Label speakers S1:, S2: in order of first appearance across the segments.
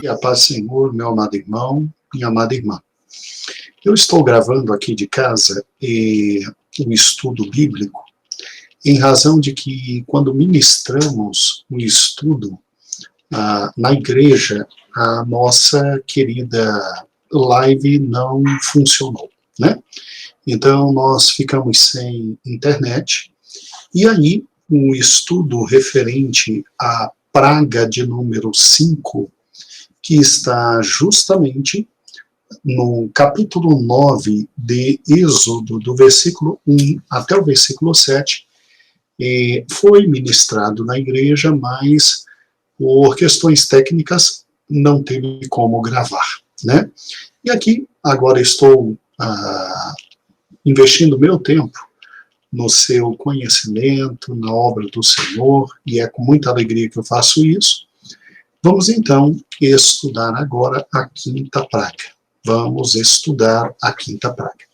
S1: E a paz do Senhor, meu amado irmão, minha amada irmã. Eu estou gravando aqui de casa um estudo bíblico, em razão de que, quando ministramos o estudo na igreja, a nossa querida live não funcionou, né? Então, nós ficamos sem internet, e aí um estudo referente à praga de número 5, que está justamente no capítulo 9 de Êxodo, do versículo 1 até o versículo 7, foi ministrado na igreja, mas por questões técnicas não teve como gravar, né? E aqui, agora estou investindo meu tempo no seu conhecimento, na obra do Senhor, e é com muita alegria que eu faço isso. Vamos então estudar agora a quinta praga. Vamos estudar a quinta praga.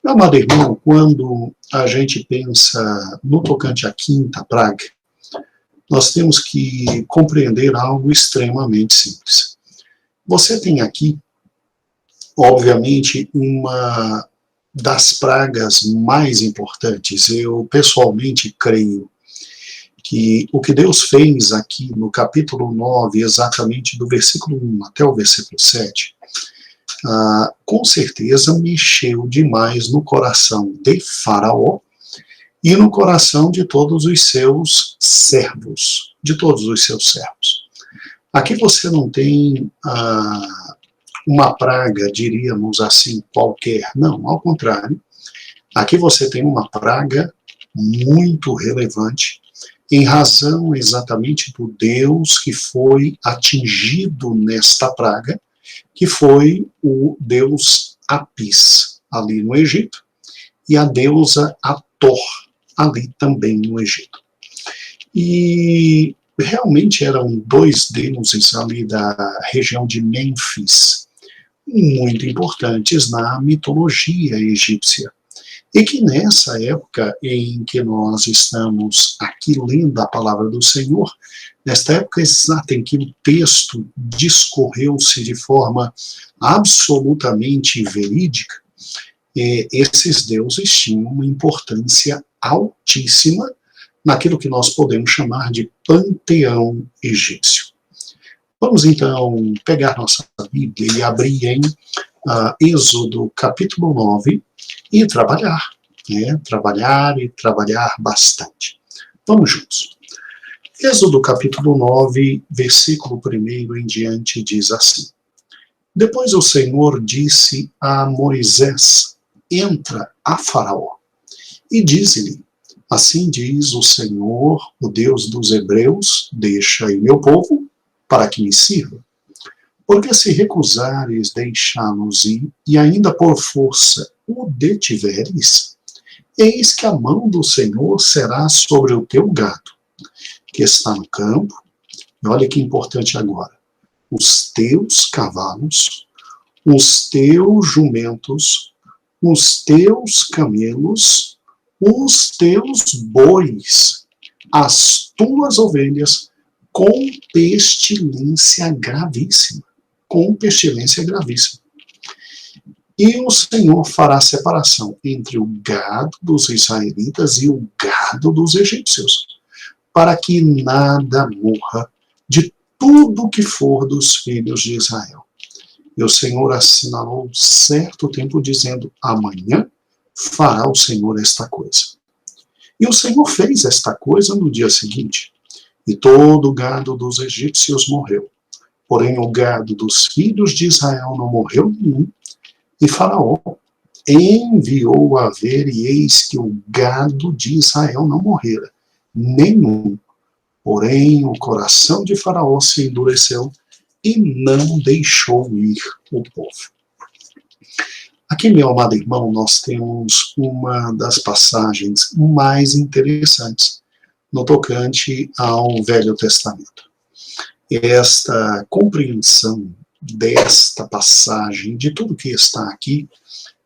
S1: Meu amado irmão, quando a gente pensa no tocante à quinta praga, nós temos que compreender algo extremamente simples. Você tem aqui, obviamente, uma das pragas mais importantes. Eu pessoalmente creio que o que Deus fez aqui no capítulo 9, exatamente do versículo 1 até o versículo 7, com certeza mexeu demais no coração de Faraó e no coração de todos os seus servos, Aqui você não tem uma praga, diríamos assim, qualquer. Não, ao contrário. Aqui você tem uma praga muito relevante, em razão exatamente do Deus que foi atingido nesta praga, que foi o deus Apis, ali no Egito, e a deusa Hathor, ali também no Egito. E realmente eram dois deuses ali da região de Mênfis, muito importantes na mitologia egípcia. E que nessa época em que nós estamos aqui lendo a palavra do Senhor, nesta época exata em que o texto discorreu-se de forma absolutamente verídica, esses deuses tinham uma importância altíssima naquilo que nós podemos chamar de panteão egípcio. Vamos então pegar nossa Bíblia e abrir em Êxodo capítulo 9 e trabalhar, trabalhar e trabalhar bastante. Vamos juntos. Êxodo capítulo 9, versículo 1 em diante diz assim: Depois o Senhor disse a Moisés: Entra a Faraó e dize-lhe: Assim diz o Senhor, o Deus dos hebreus, deixa aí meu povo para que me sirva. Porque se recusares deixá-los ir, e ainda por força o detiveres, eis que a mão do Senhor será sobre o teu gado, que está no campo, e olha que importante agora, os teus cavalos, os teus jumentos, os teus camelos, os teus bois, as tuas ovelhas, com pestilência gravíssima. E o Senhor fará separação entre o gado dos israelitas e o gado dos egípcios, para que nada morra de tudo que for dos filhos de Israel. E o Senhor assinalou certo tempo, dizendo: Amanhã fará o Senhor esta coisa. E o Senhor fez esta coisa no dia seguinte, e todo o gado dos egípcios morreu. Porém o gado dos filhos de Israel não morreu nenhum, e Faraó enviou a ver, e eis que o gado de Israel não morrera, nenhum. Porém o coração de Faraó se endureceu, e não deixou ir o povo. Aqui, meu amado irmão, nós temos uma das passagens mais interessantes no tocante ao Velho Testamento. Esta compreensão desta passagem, de tudo que está aqui,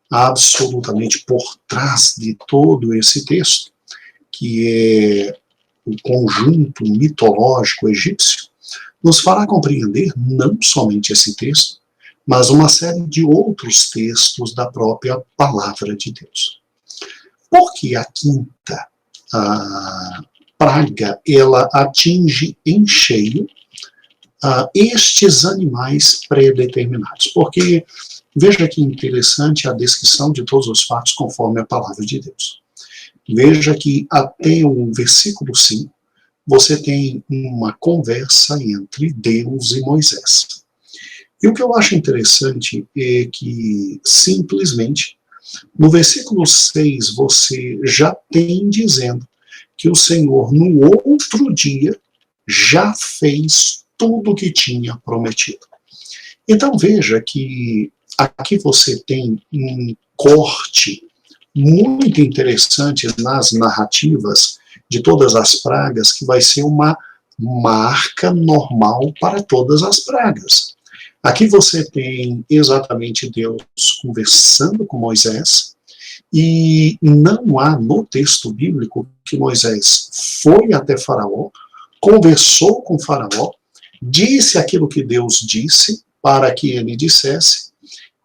S1: absolutamente por trás de todo esse texto, que é o conjunto mitológico egípcio, nos fará compreender não somente esse texto, mas uma série de outros textos da própria palavra de Deus. Porque a quinta praga, ela atinge em cheio estes animais pré-determinados. Porque, veja que interessante a descrição de todos os fatos conforme a palavra de Deus. Veja que até o versículo 5, você tem uma conversa entre Deus e Moisés. E o que eu acho interessante é que, simplesmente, no versículo 6, você já tem dizendo que o Senhor, no outro dia, já fez tudo o que tinha prometido. Então, veja que aqui você tem um corte muito interessante nas narrativas de todas as pragas, que vai ser uma marca normal para todas as pragas. Aqui você tem exatamente Deus conversando com Moisés, e não há no texto bíblico que Moisés foi até Faraó, conversou com Faraó, disse aquilo que Deus disse para que ele dissesse,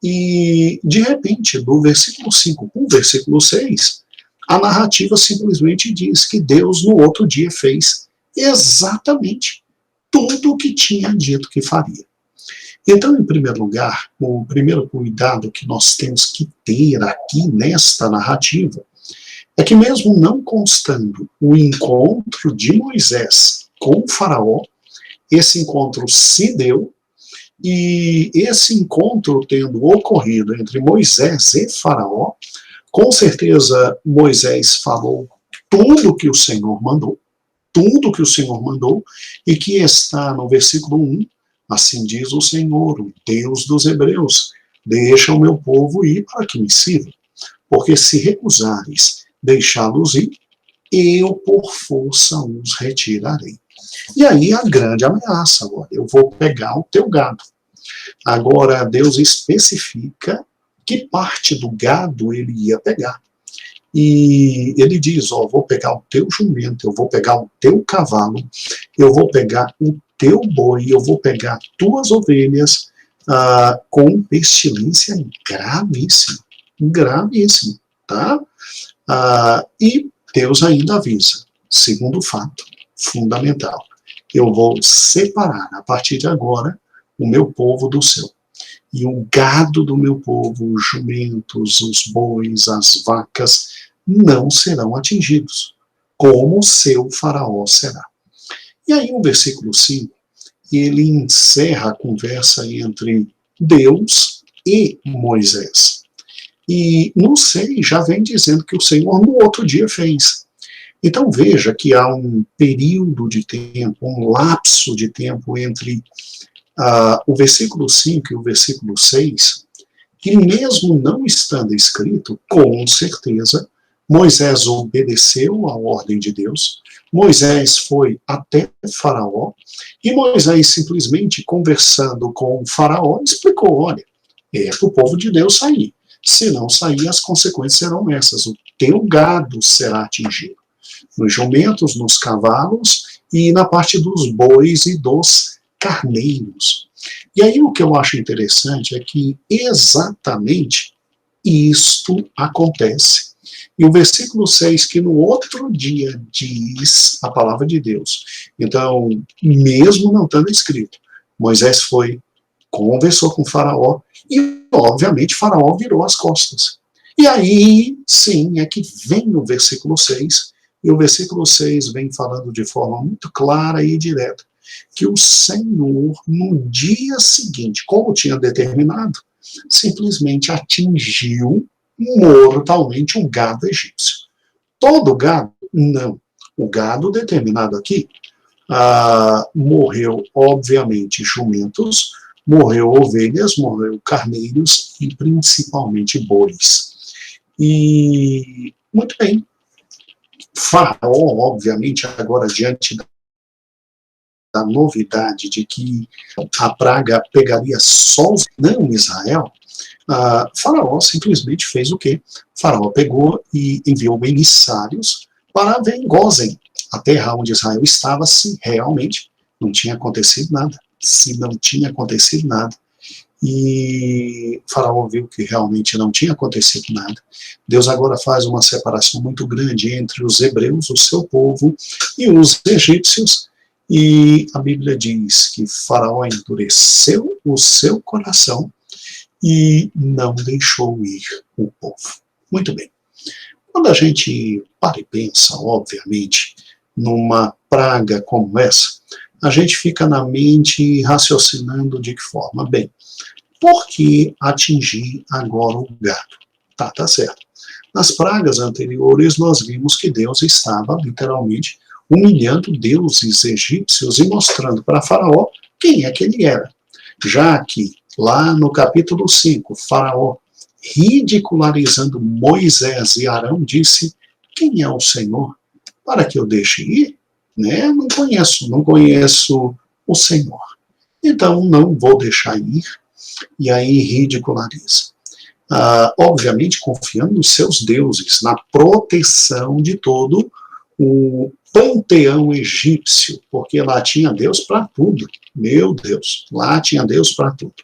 S1: e de repente, do versículo 5 para o versículo 6, a narrativa simplesmente diz que Deus no outro dia fez exatamente tudo o que tinha dito que faria. Então, em primeiro lugar, o primeiro cuidado que nós temos que ter aqui nesta narrativa é que, mesmo não constando o encontro de Moisés com o Faraó, esse encontro se deu, e esse encontro tendo ocorrido entre Moisés e Faraó, com certeza Moisés falou tudo que o Senhor mandou, e que está no versículo 1, assim diz o Senhor, o Deus dos Hebreus, deixa o meu povo ir para que me sirva, porque se recusares deixá-los ir, eu por força os retirarei. E aí a grande ameaça, agora, eu vou pegar o teu gado. Agora Deus especifica que parte do gado ele ia pegar. E ele diz, ó, vou pegar o teu jumento, eu vou pegar o teu cavalo, eu vou pegar o teu boi, eu vou pegar tuas ovelhas, com pestilência gravíssima, tá? E Deus ainda avisa, segundo fato fundamental, eu vou separar a partir de agora o meu povo do seu. E o gado do meu povo, os jumentos, os bois, as vacas, não serão atingidos, como o seu faraó será. E aí o versículo 5, ele encerra a conversa entre Deus e Moisés. E no 6 já vem dizendo que o Senhor no outro dia fez. Então veja que há um período de tempo, um lapso de tempo entre o versículo 5 e o versículo 6, que mesmo não estando escrito, com certeza, Moisés obedeceu à ordem de Deus, Moisés foi até Faraó, e Moisés simplesmente conversando com o Faraó, explicou, olha, é para o povo de Deus sair, se não sair as consequências serão essas, o teu gado será atingido, nos jumentos, nos cavalos, e na parte dos bois e dos carneiros. E aí o que eu acho interessante é que exatamente isto acontece. E o versículo 6, que no outro dia diz a palavra de Deus. Então, mesmo não estando escrito, Moisés foi, conversou com Faraó, e obviamente Faraó virou as costas. E aí, sim, é que vem o versículo 6, e o versículo 6 vem falando de forma muito clara e direta, que o Senhor, no dia seguinte, como tinha determinado, simplesmente atingiu mortalmente um gado egípcio. Todo gado? Não. O gado determinado aqui morreu, obviamente, jumentos, morreu ovelhas, morreu carneiros e principalmente bois. E, muito bem, Faraó, obviamente, agora diante da novidade de que a praga pegaria só não Israel, Faraó simplesmente fez o quê? Faraó pegou e enviou emissários para ver em Gósen, a terra onde Israel estava, se realmente não tinha acontecido nada. Se não tinha acontecido nada, e Faraó viu que realmente não tinha acontecido nada, Deus agora faz uma separação muito grande entre os hebreus, o seu povo, e os egípcios, e a Bíblia diz que Faraó endureceu o seu coração e não deixou ir o povo. Muito bem. Quando a gente para e pensa, obviamente, numa praga como essa, a gente fica na mente raciocinando de que forma? Bem, por que atingir agora o gado? Tá certo. Nas pragas anteriores, nós vimos que Deus estava, literalmente, humilhando deuses egípcios e mostrando para Faraó quem é que ele era. Já que, lá no capítulo 5, Faraó, ridicularizando Moisés e Arão, disse: quem é o Senhor para que eu deixe ir? Né? Não conheço o Senhor. Então, não vou deixar ir. E aí ridiculariza. Obviamente confiando nos seus deuses, na proteção de todo o panteão egípcio, porque lá tinha Deus para tudo. Meu Deus, lá tinha Deus para tudo.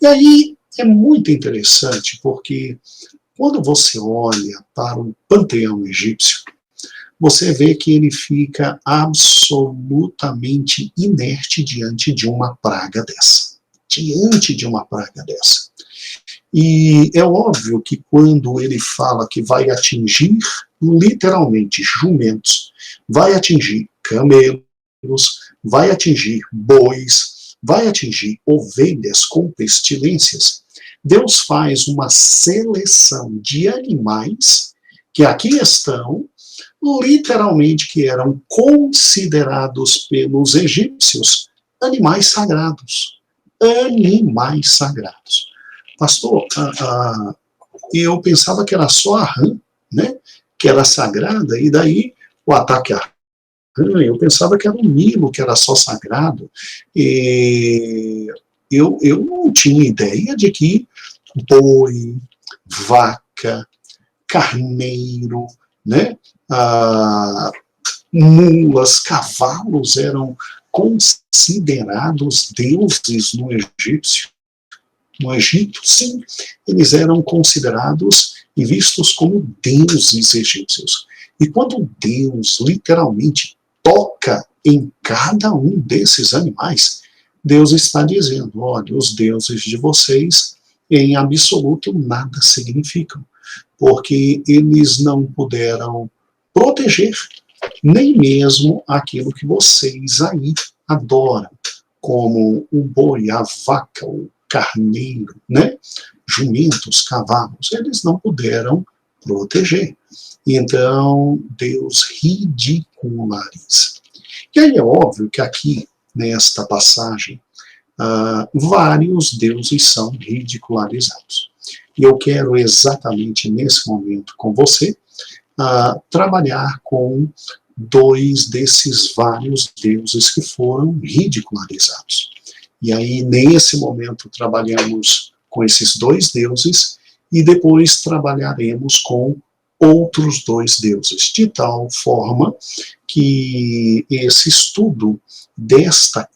S1: E aí é muito interessante, porque quando você olha para o panteão egípcio, você vê que ele fica absolutamente inerte diante de uma praga dessa. Diante de uma praga dessa. E é óbvio que quando ele fala que vai atingir, literalmente, jumentos, vai atingir camelos, vai atingir bois, vai atingir ovelhas com pestilências, Deus faz uma seleção de animais que aqui estão, literalmente que eram considerados pelos egípcios animais sagrados. Animais sagrados. Pastor, eu pensava que era só a rã, né, que era sagrada, e daí o ataque à rã, eu pensava que era o Nilo, que era só sagrado, e eu não tinha ideia de que boi, vaca, carneiro, né, mulas, cavalos eram considerados deuses no Egito, sim, eles eram considerados e vistos como deuses egípcios. E quando Deus literalmente toca em cada um desses animais, Deus está dizendo: olha, os deuses de vocês em absoluto nada significam, porque eles não puderam proteger nem mesmo aquilo que vocês aí adoram, como o boi, a vaca, o carneiro, né? Jumentos, cavalos, eles não puderam proteger. Então, Deus ridiculariza. E aí é óbvio que aqui, nesta passagem, vários deuses são ridicularizados. E eu quero exatamente nesse momento com você trabalhar com dois desses vários deuses que foram ridicularizados. E aí, nesse momento, trabalhamos com esses dois deuses e depois trabalharemos com outros dois deuses, de tal forma que esse estudo desta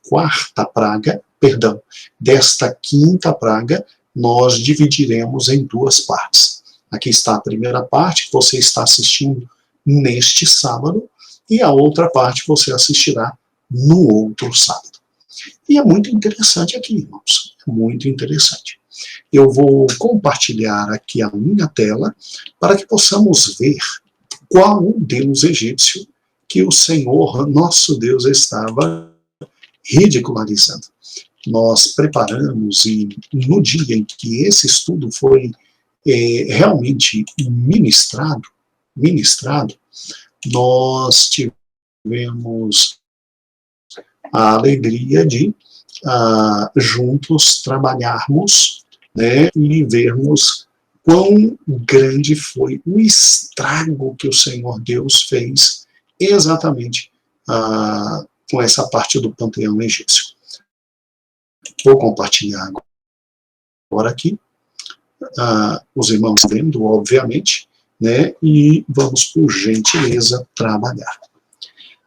S1: desta quinta praga, nós dividiremos em duas partes. Aqui está a primeira parte, que você está assistindo neste sábado, e a outra parte você assistirá no outro sábado. E é muito interessante aqui, irmãos, é muito interessante. Eu vou compartilhar aqui a minha tela para que possamos ver qual o Deus egípcio que o Senhor, nosso Deus, estava ridicularizando. Nós preparamos e no dia em que esse estudo foi realmente ministrado, nós tivemos a alegria de juntos trabalharmos, né, e vermos quão grande foi o estrago que o Senhor Deus fez exatamente com essa parte do panteão egípcio. Vou compartilhar agora aqui, os irmãos vendo, obviamente, né, e vamos, por gentileza, trabalhar.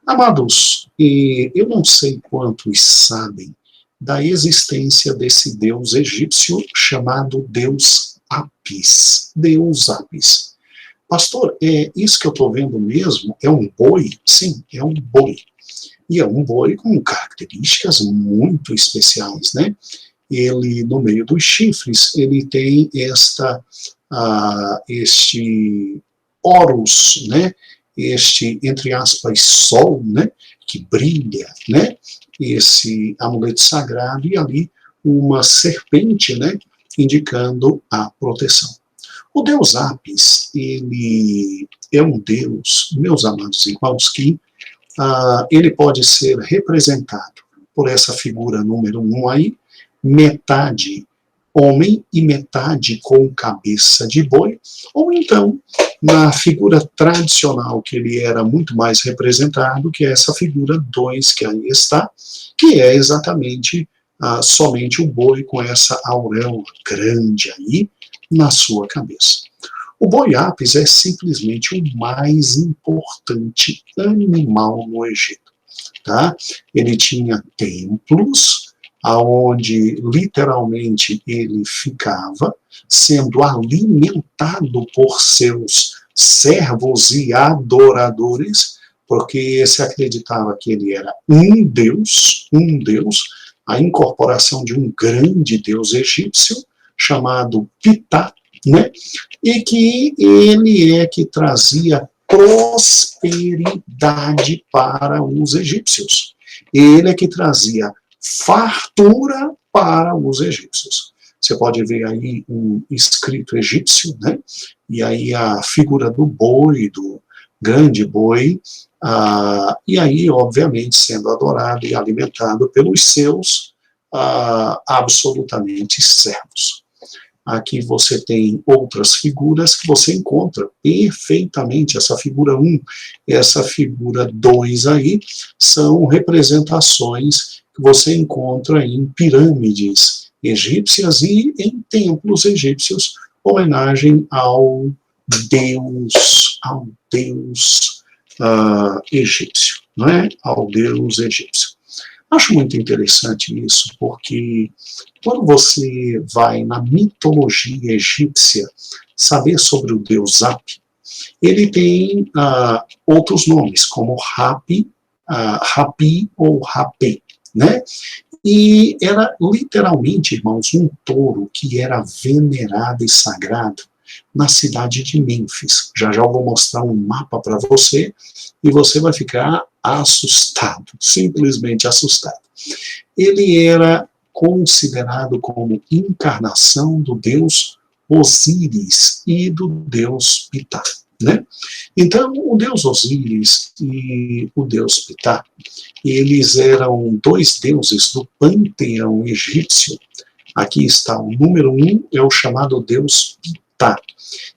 S1: Amados, eu não sei quantos sabem da existência desse deus egípcio chamado Deus Apis. Deus Apis. Pastor, é isso que eu estou vendo mesmo? É um boi? Sim, é um boi. E é um boi com características muito especiais, né? Ele, no meio dos chifres, ele tem este Horus, né? Este, entre aspas, sol, né? Que brilha, né? Esse amuleto sagrado e ali uma serpente, né? Indicando a proteção. O deus Apis, ele é um deus, meus amados irmãos, que ele pode ser representado por essa figura número 1 aí, metade homem e metade com cabeça de boi, ou então na figura tradicional que ele era muito mais representado, que é essa figura 2 que aí está, que é exatamente somente o boi com essa auréola grande aí na sua cabeça. O boi Apis é simplesmente o mais importante animal no Egito. Tá? Ele tinha templos, aonde literalmente ele ficava, sendo alimentado por seus servos e adoradores, porque se acreditava que ele era um deus, a incorporação de um grande deus egípcio, chamado Ptah, né? E que ele é que trazia prosperidade para os egípcios. Ele é que trazia fartura para os egípcios. Você pode ver aí um escrito egípcio, né? E aí a figura do boi, do grande boi, e aí, obviamente, sendo adorado e alimentado pelos seus absolutamente servos. Aqui você tem outras figuras que você encontra perfeitamente. Essa figura 1, essa figura 2 aí, são representações que você encontra em pirâmides egípcias e em templos egípcios, homenagem ao deus egípcio, não é? Ao deus egípcio. Acho muito interessante isso, porque quando você vai na mitologia egípcia saber sobre o deus Hapi, ele tem outros nomes, como Hapi, Hapi ou Rapé, né? E era literalmente, irmãos, um touro que era venerado e sagrado na cidade de Mênfis. Já já eu vou mostrar um mapa para você e você vai ficar assustado, simplesmente assustado. Ele era considerado como encarnação do deus Osíris e do deus Ptah, né? Então, o deus Osíris e o deus Ptah, eles eram dois deuses do panteão egípcio. Aqui está o número 1, é o chamado deus Ptah.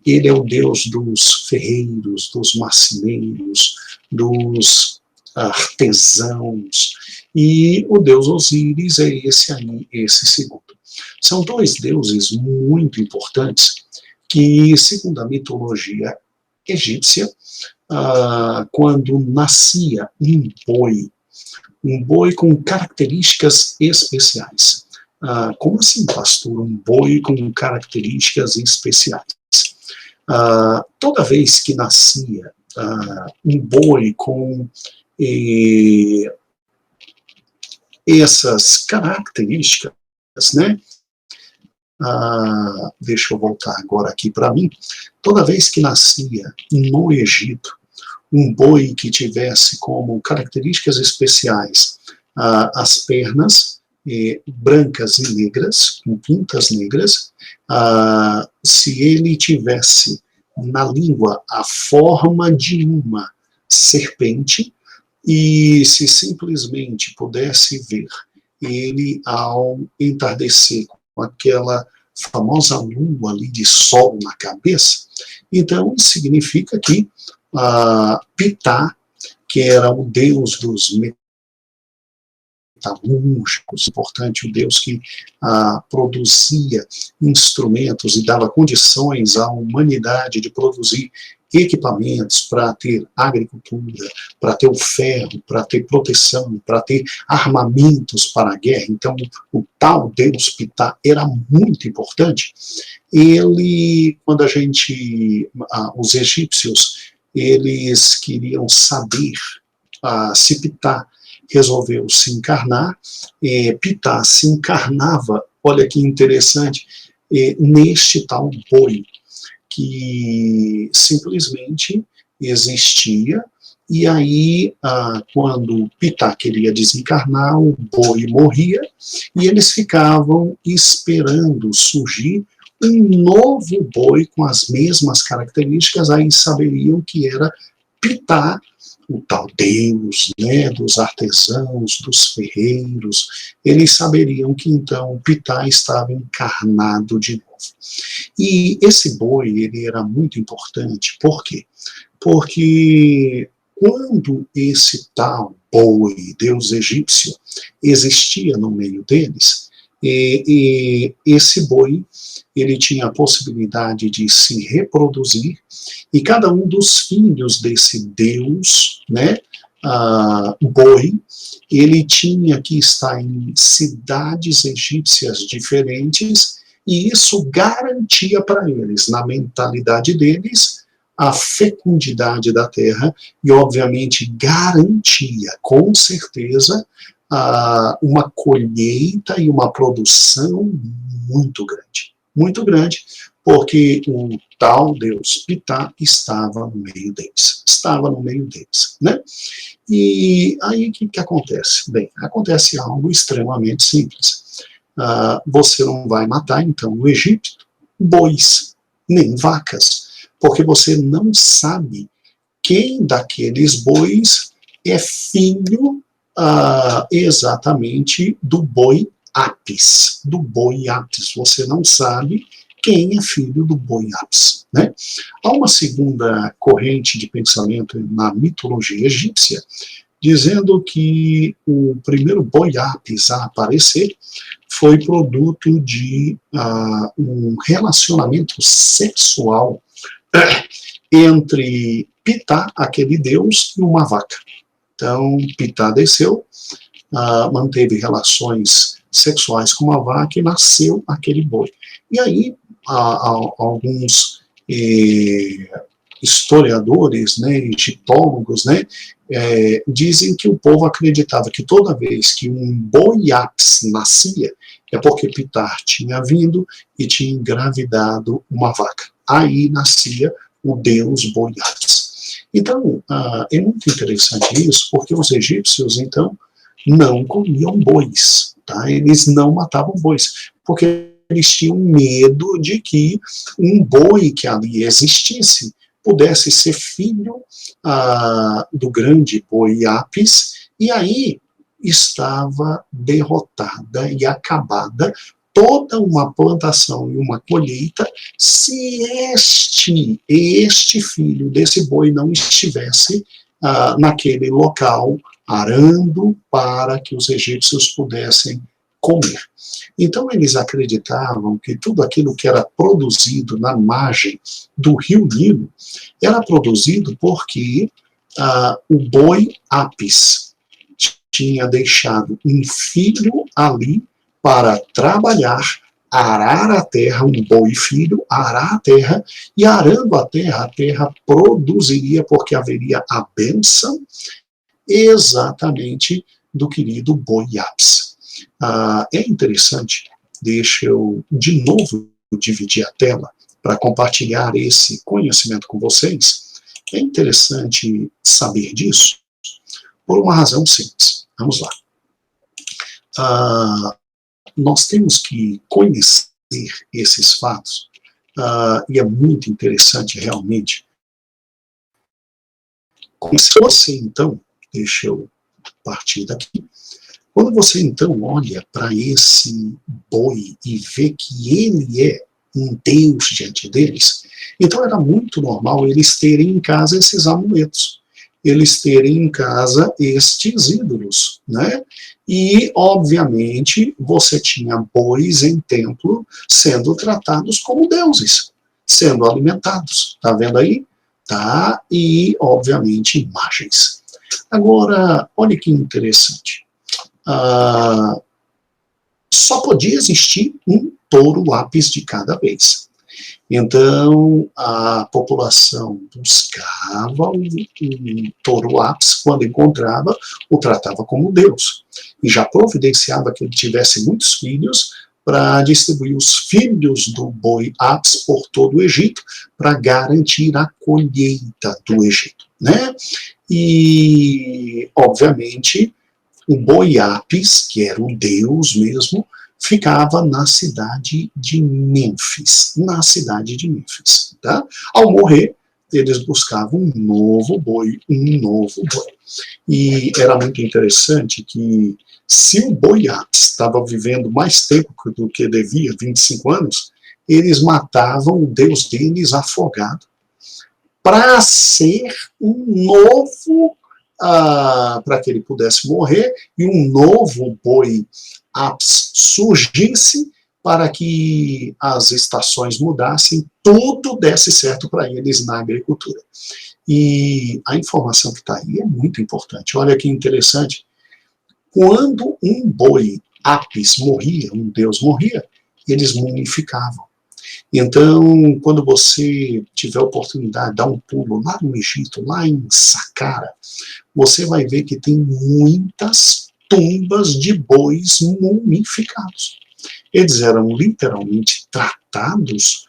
S1: Ele é o deus dos ferreiros, dos marceneiros, dos artesãos, e o deus Osíris é esse aí, esse segundo. São dois deuses muito importantes que, segundo a mitologia egípcia, quando nascia um boi com características especiais. Como assim, pastor? Um boi com características especiais? Toda vez que nascia um boi com essas características, né? Deixa eu voltar agora aqui para mim. Toda vez que nascia no Egito um boi que tivesse como características especiais as pernas brancas e negras, com pintas negras, se ele tivesse na língua a forma de uma serpente, e se simplesmente pudesse ver ele ao entardecer com aquela famosa lua ali de sol na cabeça, então significa que Ptah, que era o deus dos metalúrgicos, importante, o deus que produzia instrumentos e dava condições à humanidade de produzir equipamentos, para ter agricultura, para ter o ferro, para ter proteção, para ter armamentos para a guerra. Então, o tal Deus Ptah era muito importante. Ele, quando os egípcios, eles queriam saber se Ptah resolveu se encarnar, Ptah se encarnava, olha que interessante, neste tal boi, que simplesmente existia, e aí, quando Ptah queria desencarnar, o boi morria, e eles ficavam esperando surgir um novo boi com as mesmas características, aí saberiam que era Ptah, o tal Deus, né, dos artesãos, dos ferreiros. Eles saberiam que então Ptah estava encarnado de novo. E esse boi, ele era muito importante, por quê? Porque quando esse tal boi, Deus egípcio, existia no meio deles, esse boi, ele tinha a possibilidade de se reproduzir, e cada um dos filhos desse Deus, né, boi, ele tinha que estar em cidades egípcias diferentes, e isso garantia para eles, na mentalidade deles, a fecundidade da terra, e obviamente garantia, com certeza, uma colheita e uma produção muito grande, porque o tal Deus Ptah estava no meio deles, né? E aí o que acontece? Bem, acontece algo extremamente simples. Você não vai matar, então, no Egito, bois, nem vacas, porque você não sabe quem daqueles bois é filho exatamente do boi Apis, Você não sabe quem é filho do boi Apis, né? Há uma segunda corrente de pensamento na mitologia egípcia, dizendo que o primeiro boi Apis a aparecer foi produto de um relacionamento sexual entre Ptah, aquele deus, e uma vaca. Então, Ptah desceu, manteve relações sexuais com uma vaca e nasceu aquele boi. E aí, alguns historiadores, né, egiptólogos, né, dizem que o povo acreditava que toda vez que um boi Apis nascia, é porque Ptah tinha vindo e tinha engravidado uma vaca. Aí nascia o deus boi Apis. Então, é muito interessante isso, porque os egípcios, então, não comiam bois, tá? Eles não matavam bois, porque eles tinham medo de que um boi que ali existisse pudesse ser filho do grande boi Apis, e aí estava derrotada e acabada toda uma plantação e uma colheita se este filho desse boi não estivesse naquele local arando para que os egípcios pudessem comer. Então eles acreditavam que tudo aquilo que era produzido na margem do rio Nilo era produzido porque o boi Apis tinha deixado um filho ali para trabalhar, arar a terra, um boi filho, arar a terra, e arando a terra produziria, porque haveria a bênção exatamente do querido boi Apis. É interessante, deixa eu de novo dividir a tela para compartilhar esse conhecimento com vocês. É interessante saber disso por uma razão simples. Vamos lá. Nós temos que conhecer esses fatos, e é muito interessante realmente. Se você, então, deixa eu partir daqui, quando você, então, olha para esse boi e vê que ele é um Deus diante deles, então era muito normal eles terem em casa esses amuletos, eles terem em casa estes ídolos, né? E, obviamente, você tinha bois em templo sendo tratados como deuses, sendo alimentados. Está vendo aí? tá? E, obviamente, imagens. Agora, olha que interessante. Só podia existir um touro ápis de cada vez. Então, a população buscava um touro ápis, quando encontrava, o tratava como Deus. E já providenciava que ele tivesse muitos filhos, para distribuir os filhos do boi ápis por todo o Egito, para garantir a colheita do Egito, né? E, obviamente, o boi ápis, que era o Deus mesmo, ficava na cidade de Mênfis, tá? Ao morrer, eles buscavam um novo boi. E era muito interessante que, se o boi ápis estava vivendo mais tempo do que devia, 25 anos, eles matavam o deus deles afogado, para ser um novo, para que ele pudesse morrer, e um novo boi ápis surgisse, para que as estações mudassem, tudo desse certo para eles na agricultura. E a informação que está aí é muito importante. Olha que interessante. Quando um boi ápis morria, um deus morria, eles mumificavam. Então, quando você tiver a oportunidade de dar um pulo lá no Egito, lá em Saqqara, você vai ver que tem muitas tumbas de bois mumificados. Eles eram literalmente tratados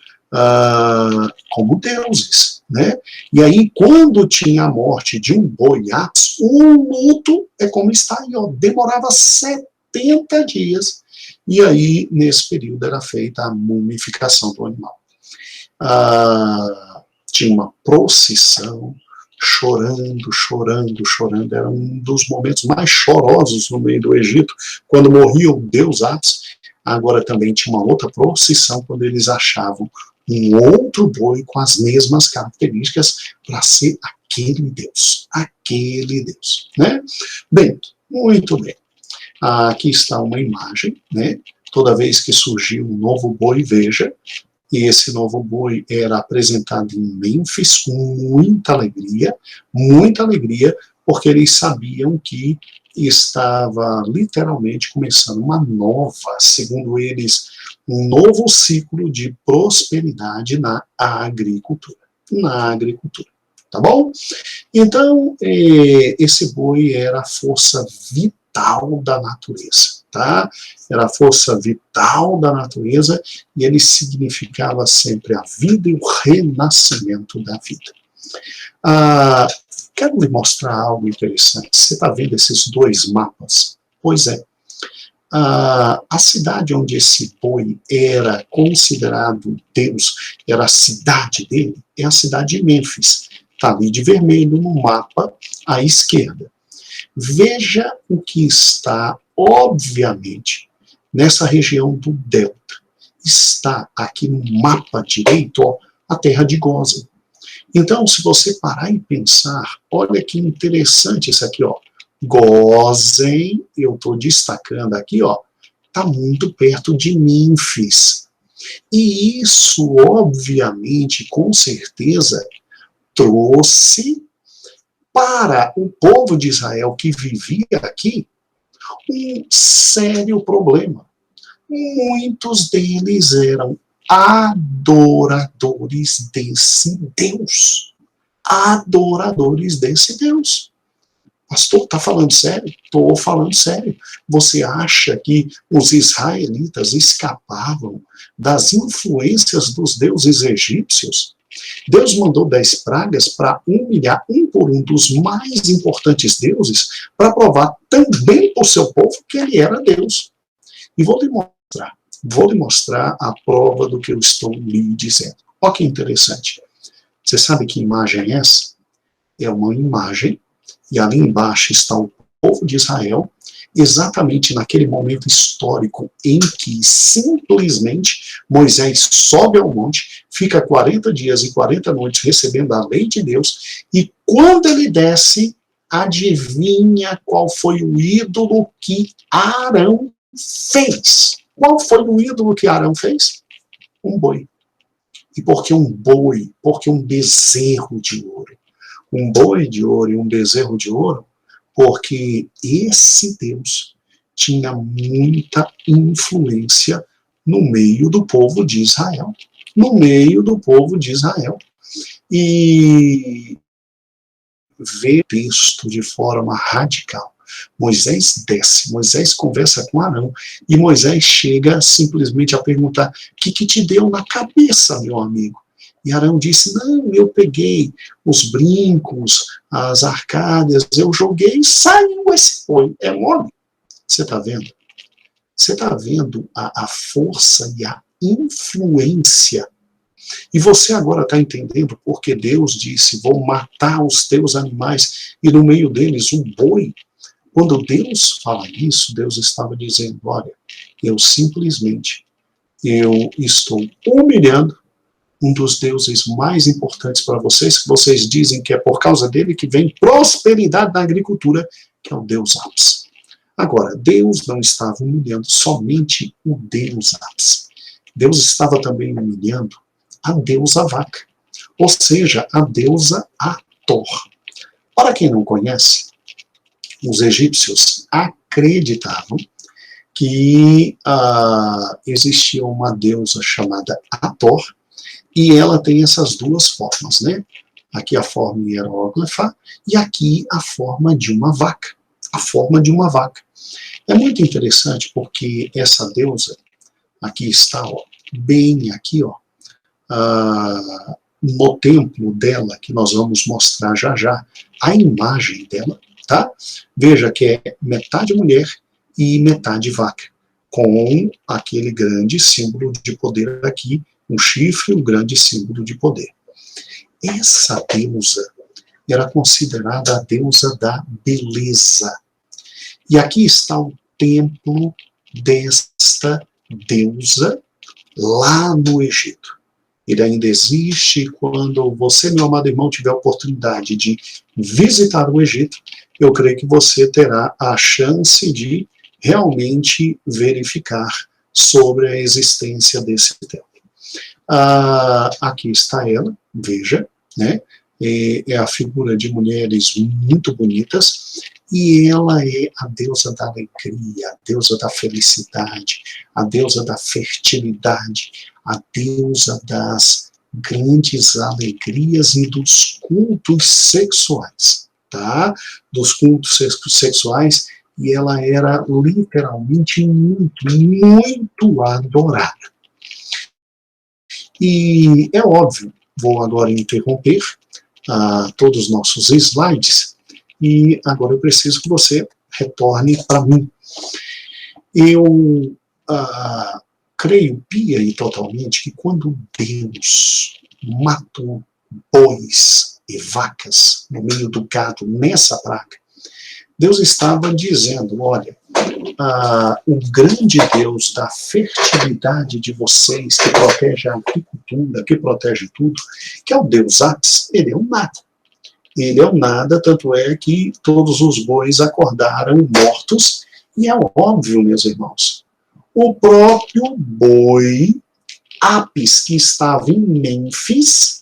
S1: como deuses, né? E aí, quando tinha a morte de um boi ápis, o luto é como está aí, ó, demorava 70 dias. E aí, nesse período, era feita a mumificação do animal. Tinha uma procissão, chorando, era um dos momentos mais chorosos no meio do Egito, quando morria o deus Ápis. Agora também tinha uma outra procissão, quando eles achavam um outro boi com as mesmas características, para ser aquele Deus, né? Bem, muito bem. Aqui está uma imagem, né? Toda vez que surgiu um novo boi, veja, e esse novo boi era apresentado em Mênfis com muita alegria, porque eles sabiam que estava literalmente começando uma nova, segundo eles, um novo ciclo de prosperidade na agricultura. Tá bom? Então, esse boi era a força vital da natureza, tá? Era a força vital da natureza, e ele significava sempre a vida e o renascimento da vida. Quero lhe mostrar algo interessante. Você está vendo esses dois mapas? Pois é. A cidade onde esse boi era considerado Deus, era a cidade dele, é a cidade de Mênfis. Está ali de vermelho no mapa à esquerda. Veja o que está, obviamente, nessa região do delta. Está aqui no mapa direito, ó, a terra de Gósen. Então, se você parar e pensar, olha que interessante isso aqui, ó. Gósen, eu estou destacando aqui, ó, está muito perto de Mênfis. E isso, obviamente, com certeza, trouxe para o povo de Israel que vivia aqui um sério problema. Muitos deles eram adoradores desse Deus. Pastor, está falando sério? Estou falando sério. Você acha que os israelitas escapavam das influências dos deuses egípcios? Deus mandou 10 pragas para humilhar um por um dos mais importantes deuses, para provar também para o seu povo que ele era Deus. E vou lhe mostrar a prova do que eu estou lhe dizendo. Olha que interessante. Você sabe que imagem é essa? É uma imagem, e ali embaixo está o povo de Israel, exatamente naquele momento histórico em que simplesmente Moisés sobe ao monte, fica 40 dias e 40 noites recebendo a lei de Deus, e quando ele desce, adivinha qual foi o ídolo que Arão fez? Qual foi o ídolo que Arão fez? Um boi. E por que um boi? Porque um bezerro de ouro. Um boi de ouro e um bezerro de ouro, porque esse Deus tinha muita influência no meio do povo de Israel. No meio do povo de Israel. E vê o texto de forma radical. Moisés desce, Moisés conversa com Arão, e Moisés chega simplesmente a perguntar: o que te deu na cabeça, meu amigo? E Arão disse: não, eu peguei os brincos, as arcádias, eu joguei e saiu esse boi. É mole. Você está vendo? Você está vendo a força e a influência. E você agora está entendendo porque Deus disse: vou matar os teus animais, e no meio deles um boi. Quando Deus fala isso, Deus estava dizendo: olha, eu simplesmente, eu estou humilhando um dos deuses mais importantes para vocês, que vocês dizem que é por causa dele que vem prosperidade na agricultura, que é o Deus Apis. Agora, Deus não estava humilhando somente o Deus Apis. Deus estava também humilhando a deusa vaca, ou seja, a deusa Hathor. Para quem não conhece, os egípcios acreditavam que existia uma deusa chamada Hathor, e ela tem essas duas formas, né? Aqui a forma hieróglifa e aqui a forma de uma vaca. A forma de uma vaca. É muito interessante porque essa deusa, aqui está, ó, bem aqui, ó, no templo dela, que nós vamos mostrar já já, a imagem dela, tá? Veja que é metade mulher e metade vaca, com aquele grande símbolo de poder aqui, um chifre, um grande símbolo de poder. Essa deusa era considerada a deusa da beleza. E aqui está o templo desta deusa lá no Egito. Ele ainda existe. Quando você, meu amado irmão, tiver a oportunidade de visitar o Egito, eu creio que você terá a chance de realmente verificar sobre a existência desse templo. Aqui está ela, veja, né? É a figura de mulheres muito bonitas, e ela é a deusa da alegria, a deusa da felicidade, a deusa da fertilidade, a deusa das grandes alegrias e dos cultos sexuais, tá? Dos cultos sexuais, e ela era literalmente muito adorada. E é óbvio, vou agora interromper todos os nossos slides, e agora eu preciso que você retorne para mim. Eu creio pia e totalmente que quando Deus matou bois e vacas no meio do gado nessa praga, Deus estava dizendo: olha, o grande Deus da fertilidade de vocês, que protege a agricultura, que protege tudo, que é o Deus Apis, ele é um nada. Ele é um nada, tanto é que todos os bois acordaram mortos, e é óbvio, meus irmãos, o próprio boi Apis, que estava em Mênfis,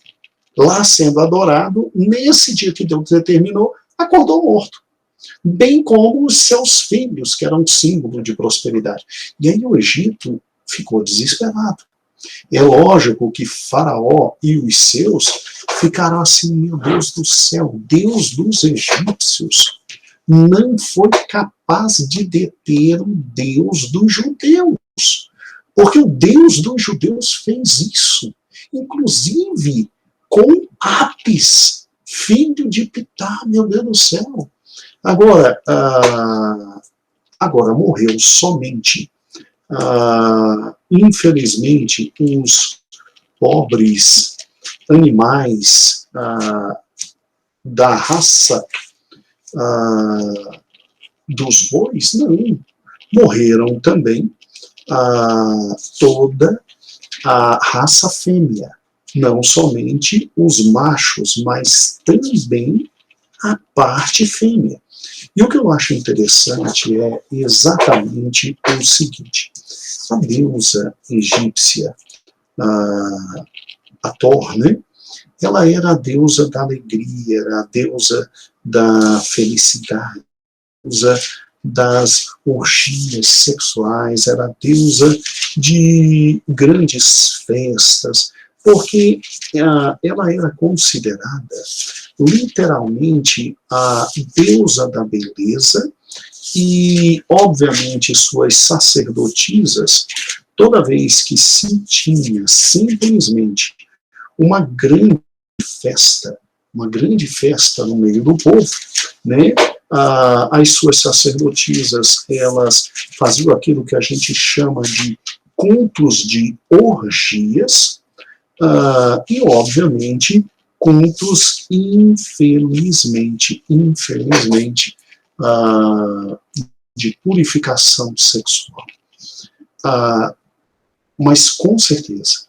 S1: lá sendo adorado, nesse dia que Deus determinou, acordou morto. Bem como os seus filhos, que eram um símbolo de prosperidade. E aí o Egito ficou desesperado. É lógico que Faraó e os seus ficaram assim: meu Deus do céu, Deus dos egípcios não foi capaz de deter o Deus dos judeus. Porque o Deus dos judeus fez isso, inclusive com Apis, filho de Pitá, meu Deus do céu. Agora morreu somente, infelizmente, os pobres animais da raça dos bois. Não, morreram também toda a raça fêmea, não somente os machos, mas também a parte fêmea. E o que eu acho interessante é exatamente o seguinte: a deusa egípcia Hathor, né? Ela era a deusa da alegria, era a deusa da felicidade, a deusa das orgias sexuais, era a deusa de grandes festas, porque ela era considerada literalmente a deusa da beleza e, obviamente, suas sacerdotisas, toda vez que se tinha simplesmente uma grande festa no meio do povo, né? As suas sacerdotisas, elas faziam aquilo que a gente chama de cultos de orgias, e, obviamente, cultos, infelizmente, de purificação sexual. Mas, com certeza,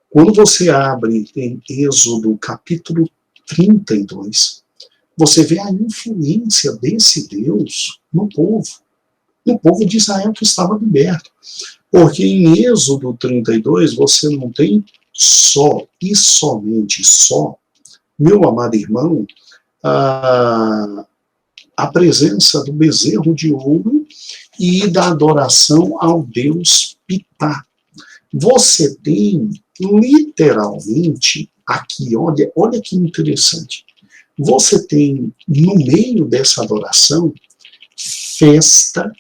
S1: quando você abre em Êxodo capítulo 32, você vê a influência desse Deus no povo de Israel que estava liberto. Porque em Êxodo 32 você não tem só e somente só, meu amado irmão, a presença do bezerro de ouro e da adoração ao Deus Pitá. Você tem literalmente aqui, olha que interessante. Você tem no meio dessa adoração festa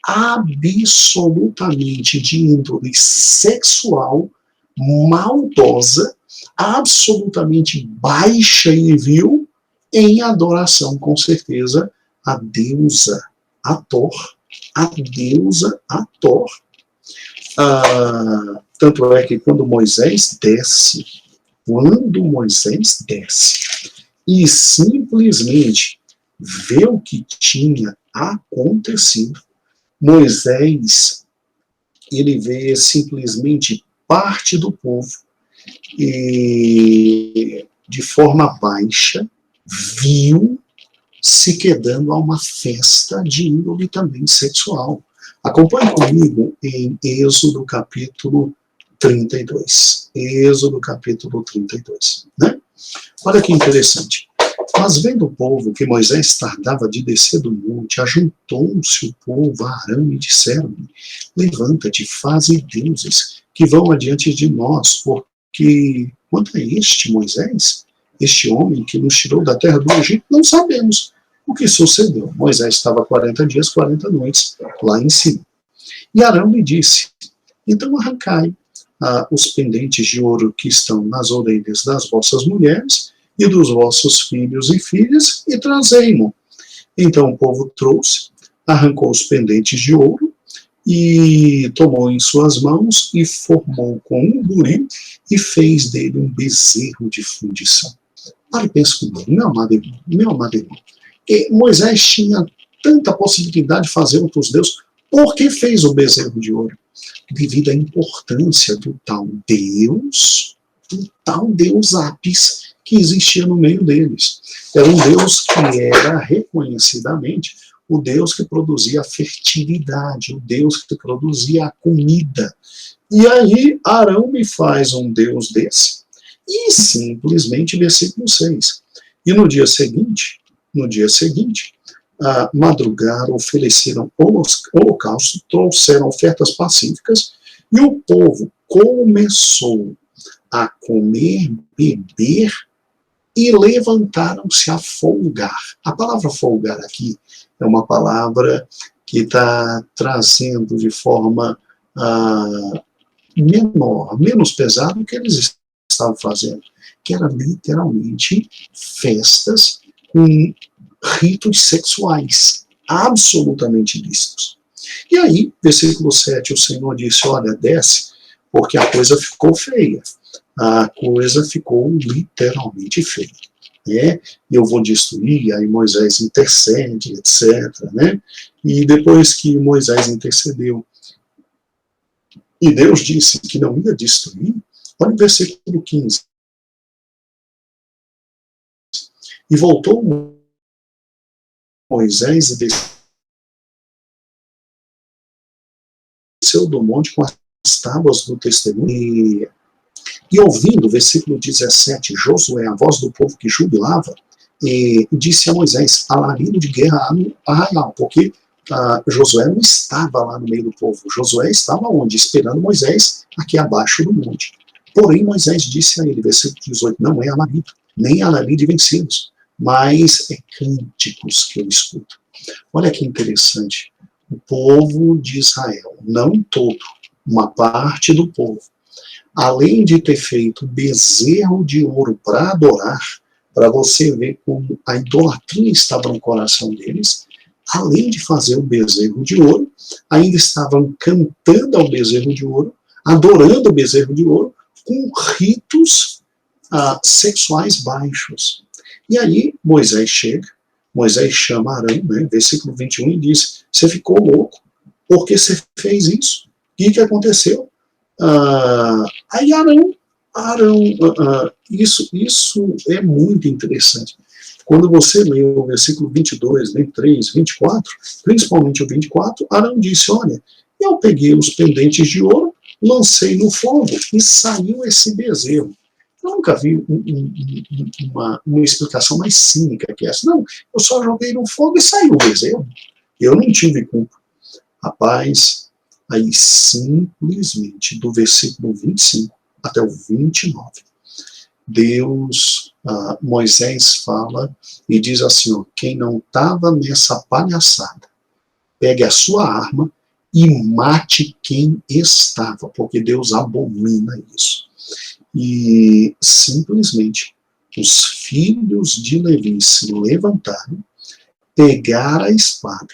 S1: absolutamente de índole sexual, maldosa, absolutamente baixa e vil, em adoração, com certeza, à deusa Hathor. A deusa Hathor. Tanto é que quando Moisés desce e simplesmente vê o que tinha acontecido, Moisés, ele vê simplesmente parte do povo e, de forma baixa, vil, se quedando a uma festa de índole também sexual. Acompanhe comigo em Êxodo capítulo 32. Êxodo capítulo 32. Né? Olha que interessante. Mas vendo o povo que Moisés tardava de descer do monte, ajuntou-se o povo a Arão e disseram-lhe: levanta-te, faze deuses que vão adiante de nós, porque quanto a este Moisés, este homem que nos tirou da terra do Egito, não sabemos o que sucedeu. Moisés estava 40 dias, 40 noites lá em cima. E Arão lhe disse: então arrancai os pendentes de ouro que estão nas orelhas das vossas mulheres e dos vossos filhos e filhas, e trazei-mo. Então o povo trouxe, arrancou os pendentes de ouro, e tomou em suas mãos, e formou com um buril, e fez dele um bezerro de fundição. Para e pense comigo, meu amado irmão. Moisés tinha tanta possibilidade de fazer outros deuses, por que fez o bezerro de ouro? Devido à importância do tal Deus Apis, que existia no meio deles. Era um Deus que era reconhecidamente o Deus que produzia a fertilidade, o Deus que produzia a comida. E aí Arão me faz um Deus desse, e simplesmente, versículo 6. E no dia seguinte, madrugaram, ofereceram holocausto, trouxeram ofertas pacíficas, e o povo começou a comer, beber, e levantaram-se a folgar. A palavra folgar aqui é uma palavra que está trazendo de forma menos pesada o que eles estavam fazendo, que era literalmente festas com ritos sexuais, absolutamente ilícitos. E aí, versículo 7, o Senhor disse: olha, desce, porque a coisa ficou feia. A coisa ficou literalmente feia. Né? Eu vou destruir, aí Moisés intercede, etc. Né? E depois que Moisés intercedeu, e Deus disse que não ia destruir, olha o versículo 15. E voltou Moisés e desceu do monte com as tábuas do testemunho, E ouvindo, versículo 17, Josué, a voz do povo que jubilava, disse a Moisés, alarido de guerra no arraial, porque Josué não estava lá no meio do povo. Josué estava onde? Esperando Moisés aqui abaixo do monte. Porém, Moisés disse a ele, versículo 18, não é alarido, nem alarido de vencidos, mas é cânticos que eu escuto. Olha que interessante. O povo de Israel, não todo, uma parte do povo, além de ter feito bezerro de ouro para adorar, para você ver como a idolatria estava no coração deles, além de fazer o bezerro de ouro, ainda estavam cantando ao bezerro de ouro, adorando o bezerro de ouro, com ritos sexuais baixos. E aí Moisés chega, Moisés chama Arão, né, versículo 21, e diz, você ficou louco? Por que você fez isso? O que aconteceu? Aí Arão, isso é muito interessante. Quando você lê o versículo 22, 23, 24, principalmente o 24, Arão disse, olha, eu peguei os pendentes de ouro, lancei no fogo e saiu esse bezerro. Eu nunca vi uma explicação mais cínica que essa. Não, eu só joguei no fogo e saiu o bezerro. Eu não tive culpa. Rapaz, aí simplesmente do versículo 25 até o 29, Moisés fala e diz assim, ó, quem não estava nessa palhaçada, pegue a sua arma e mate quem estava, porque Deus abomina isso. E simplesmente os filhos de Levi se levantaram, pegaram a espada,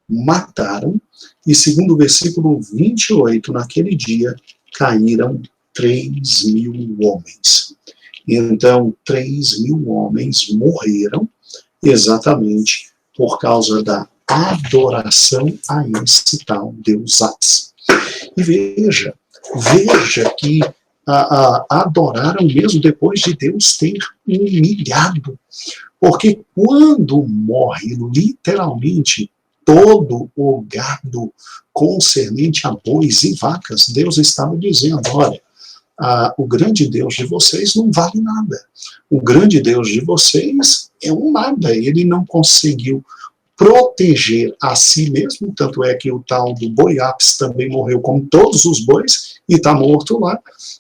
S1: mataram, e segundo o versículo 28, naquele dia caíram 3.000 homens. Então, 3.000 homens morreram exatamente por causa da adoração a esse tal Deus Apis. E veja que adoraram mesmo depois de Deus ter humilhado. Porque quando morre literalmente todo o gado concernente a bois e vacas, Deus estava dizendo, olha, o grande Deus de vocês não vale nada. O grande Deus de vocês é um nada. Ele não conseguiu proteger a si mesmo, tanto é que o tal do boi Apis também morreu como todos os bois e está morto lá.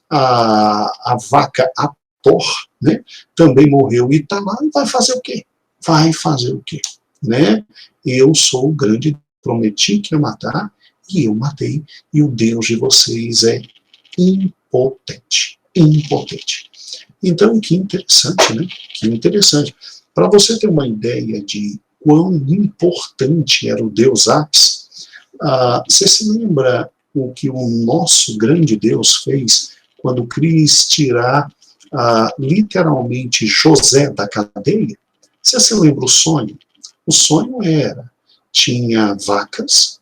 S1: A vaca Apor, né, também morreu e está lá, e vai fazer o quê? Vai fazer o quê? Né? Eu sou o grande, prometi que ia matar, e eu matei, e o Deus de vocês é impotente. Impotente. Então, que interessante, né? Que interessante. Para você ter uma ideia de quão importante era o Deus Apis, você se lembra o que o nosso grande Deus fez quando quis tirar literalmente José da cadeia? Você se lembra o sonho? O sonho tinha vacas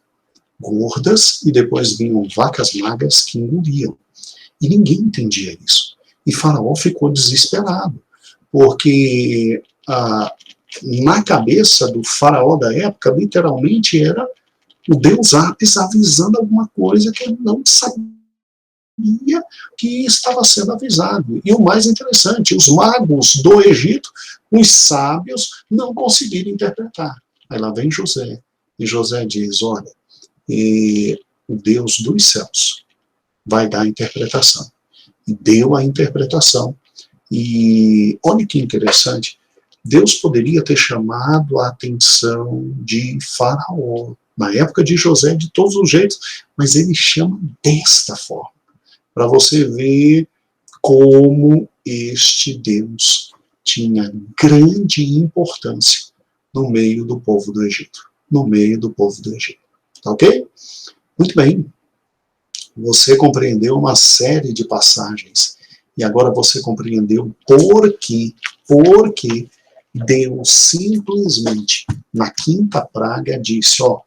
S1: gordas e depois vinham vacas magras que engoliam. E ninguém entendia isso. E Faraó ficou desesperado, porque na cabeça do faraó da época, literalmente era o Deus Apis avisando alguma coisa que ele não sabia que estava sendo avisado. E o mais interessante, os magos do Egito, os sábios, não conseguiram interpretar. Aí lá vem José, e José diz, olha, o Deus dos céus vai dar a interpretação. E deu a interpretação. E olha que interessante, Deus poderia ter chamado a atenção de Faraó, na época de José, de todos os jeitos, mas ele chama desta forma, para você ver como este Deus tinha grande importância no meio do povo do Egito. No meio do povo do Egito. Tá ok? Muito bem. Você compreendeu uma série de passagens. E agora você compreendeu por que Deus simplesmente, na quinta praga, disse, ó,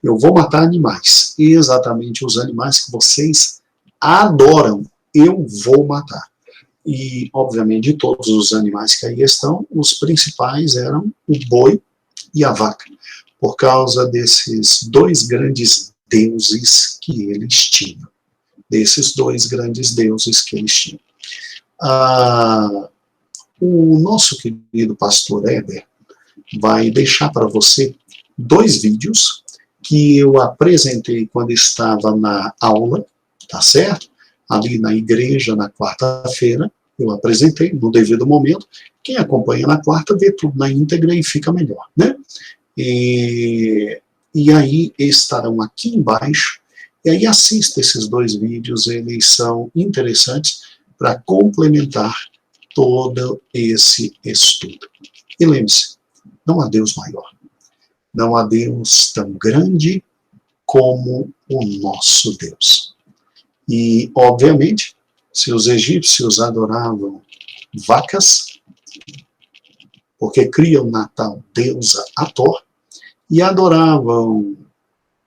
S1: eu vou matar animais. Exatamente os animais que vocês adoram, eu vou matar. E, obviamente, de todos os animais que aí estão, os principais eram o boi e a vaca, por causa desses dois grandes deuses que eles tinham. Desses dois grandes deuses que eles tinham. O nosso querido pastor Heber vai deixar para você 2 vídeos que eu apresentei quando estava na aula, tá certo? Ali na igreja, na quarta-feira, eu apresentei no devido momento. Quem acompanha na quarta vê tudo na íntegra e fica melhor, né? E aí estarão aqui embaixo. E aí assista esses 2 vídeos, eles são interessantes para complementar todo esse estudo. E lembre-se, não há Deus maior. Não há Deus tão grande como o nosso Deus. E, obviamente, se os egípcios adoravam vacas, porque criam na tal deusa Hathor, e adoravam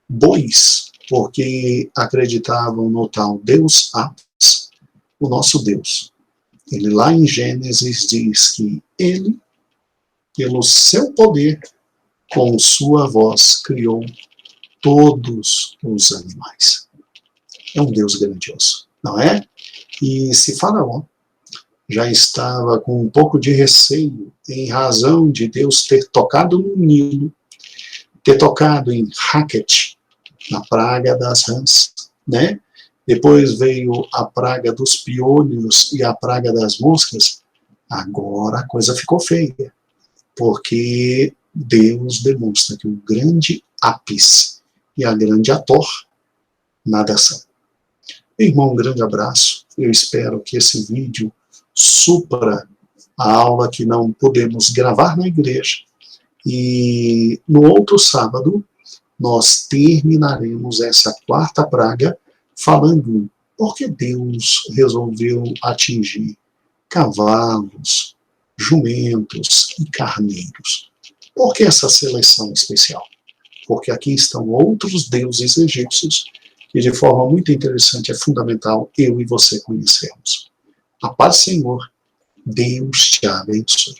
S1: bois, porque acreditavam no tal Deus Apis, o nosso Deus. Ele lá em Gênesis diz que ele, pelo seu poder, com sua voz, criou todos os animais. É um Deus grandioso, não é? E se Faraó já estava com um pouco de receio em razão de Deus ter tocado no Nilo, ter tocado em Haket, na praga das rãs, né? Depois veio a praga dos piolhos e a praga das moscas. Agora a coisa ficou feia, porque Deus demonstra que o grande Apis e a grande Hathor nada são. Irmão, um grande abraço. Eu espero que esse vídeo supra a aula que não podemos gravar na igreja. E no outro sábado, nós terminaremos essa 4ª praga falando por que Deus resolveu atingir cavalos, jumentos e carneiros. Por que essa seleção especial? Porque aqui estão outros deuses egípcios que de forma muito interessante é fundamental eu e você conhecermos. A paz do Senhor, Deus te abençoe.